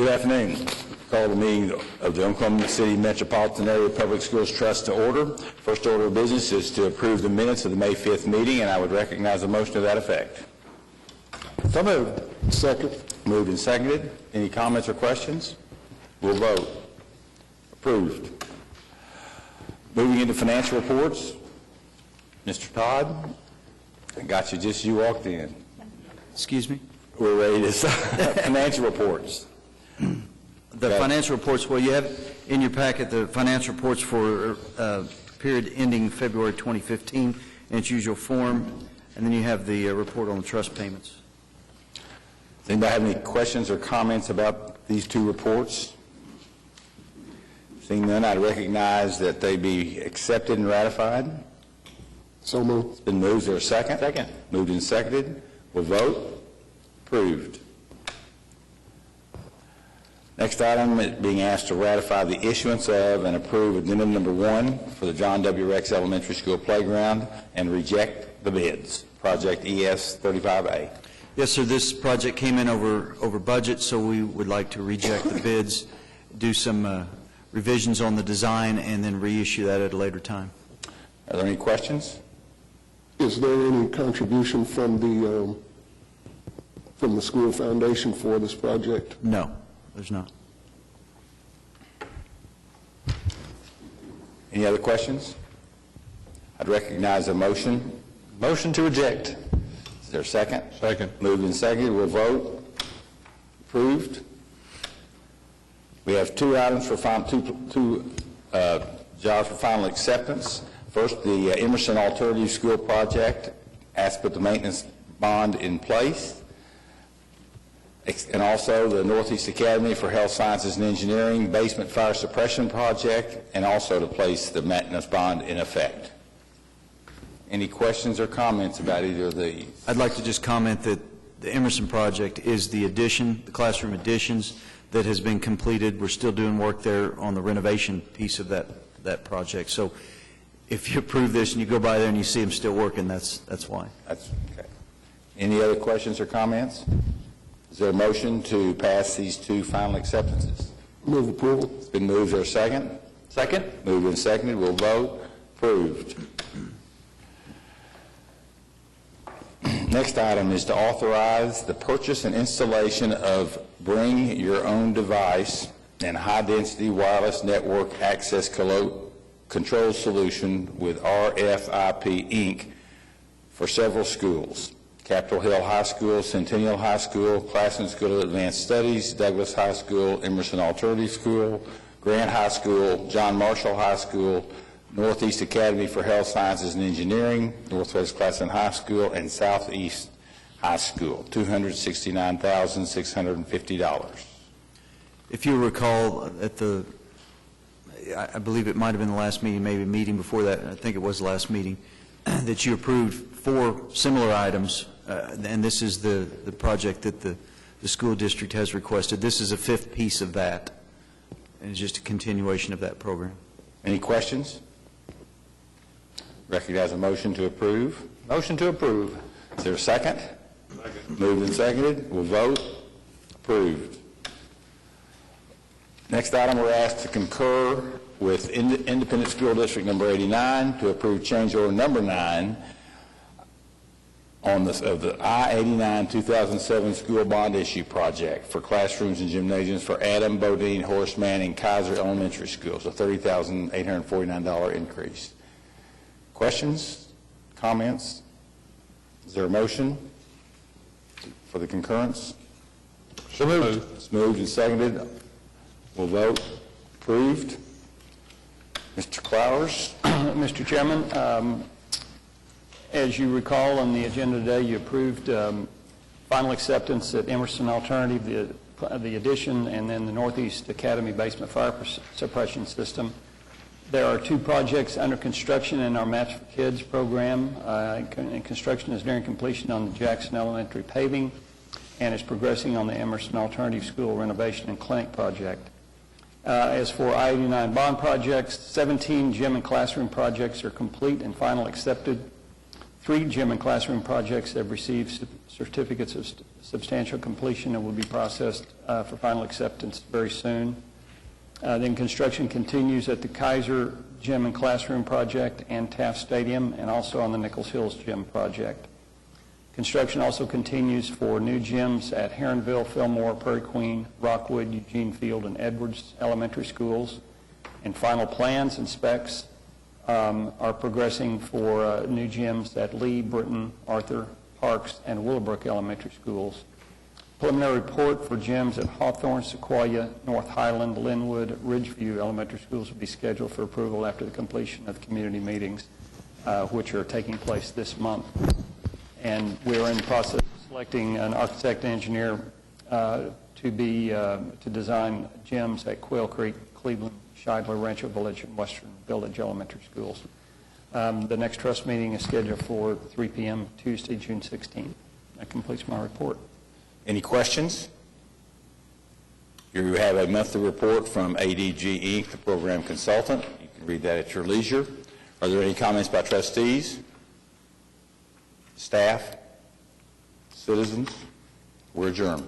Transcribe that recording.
Good afternoon. Call the meeting of the Oklahoma City Metropolitan Area Public Schools Trust to order. First order of business is to approve the minutes of the May 5th meeting, and I would recognize a motion to that effect. So moved. Second. Moved and seconded. Any comments or questions? We'll vote. Approved. Moving into financial reports. Mr. Todd, I got you just as you walked in. Excuse me? We're ready to start. Financial reports. The financial reports, well, you have in your packet the financial reports for period ending February 2015 in its usual form, and then you have the report on the trust payments. Does anybody have any questions or comments about these two reports? Seeing none, I recognize that they be accepted and ratified. So moved. It's been moved. Is there a second? Second. Moved and seconded. We'll vote. Approved. Next item is being asked to ratify the issuance of and approve addendum number 1 for the John W. Rex Elementary School playground and reject the bids. Project ES 35A. Yes, sir. This project came in over budget, so we would like to reject the bids, do some revisions on the design, and then reissue that at a later time. Are there any questions? Is there any contribution from the school foundation for this project? No, there's not. Any other questions? I'd recognize a motion. Motion to reject. Is there a second? Second. Moved and seconded. We'll vote. Approved. We have two items for two jobs for final acceptance. First, the Emerson Alternative School project. Asked to put the maintenance bond in place. And also the Northeast Academy for Health Sciences and Engineering basement fire suppression project, and also to place the maintenance bond in effect. Any questions or comments about either of these? I'd like to just comment that the Emerson project is the addition, the classroom additions that has been completed. We're still doing work there on the renovation piece of that project. So if you approve this and you go by there and you see them still working, that's why. That's okay. Any other questions or comments? Is there a motion to pass these two final acceptances? Move approval. It's been moved. Is there a second? Second. Moved and seconded. We'll vote. Approved. Next item is to authorize the purchase and installation of Bring Your Own Device and high-density wireless network access control solution with RFIP Inc. for several schools. Capitol Hill High School, Centennial High School, Classen School of Advanced Studies, Douglas High School, Emerson Alternative School, Grant High School, John Marshall High School, Northeast Academy for Health Sciences and Engineering, Northwest Classen High School, and Southeast High School, $269,650. If you recall, I believe it might have been the last meeting, maybe a meeting before that, I think it was the last meeting, that you approved 4 similar items, and this is the project that the school district has requested. This is a 5th piece of that, and it's just a continuation of that program. Any questions? Recognize a motion to approve. Motion to approve. Is there a second? Second. Moved and seconded. We'll vote. Approved. Next item, we're asked to concur with Independent School District number 89 to approve change order number 9 of the I-89 2007 school bond issue project for classrooms and gymnasiums for Adam, Bodine, Horace Manning, Kaiser Elementary Schools, a $30,849 increase. Questions? Comments? Is there a motion for the concurrence? So moved. It's moved and seconded. We'll vote. Approved. Mr. Clowers. Mr. Chairman, as you recall on the agenda today, you approved final acceptance at Emerson Alternative, the addition, and then the Northeast Academy basement fire suppression system. There are 2 projects under construction in our Match for Kids program. Construction is nearing completion on the Jackson Elementary paving and is progressing on the Emerson Alternative School renovation and clinic project. As for I-89 bond projects, 17 gym and classroom projects are complete and final accepted. 3 gym and classroom projects have received certificates of substantial completion and will be processed for final acceptance very soon. Then construction continues at the Kaiser Gym and Classroom Project and Taft Stadium, and also on the Nichols Hills Gym Project. Construction also continues for new gyms at Heronville, Fillmore, Prairie Queen, Rockwood, Eugene Field, and Edwards Elementary Schools. And final plans and specs are progressing for new gyms at Lee, Britton, Arthur, Parks, and Willowbrook Elementary Schools. Preliminary report for gyms at Hawthorne, Sequoia, North Highland, Linwood, Ridgeview Elementary Schools will be scheduled for approval after the completion of community meetings, which are taking place this month. And we're in the process of selecting an architect and engineer to design gyms at Quail Creek, Cleveland, Shidler, Rancho Village, and Western Village Elementary Schools. The next trust meeting is scheduled for 3 p.m. Tuesday, June 16th. That completes my report. Any questions? Here you have a monthly report from ADGE, the program consultant. You can read that at your leisure. Are there any comments by trustees, staff, citizens? We're adjourned.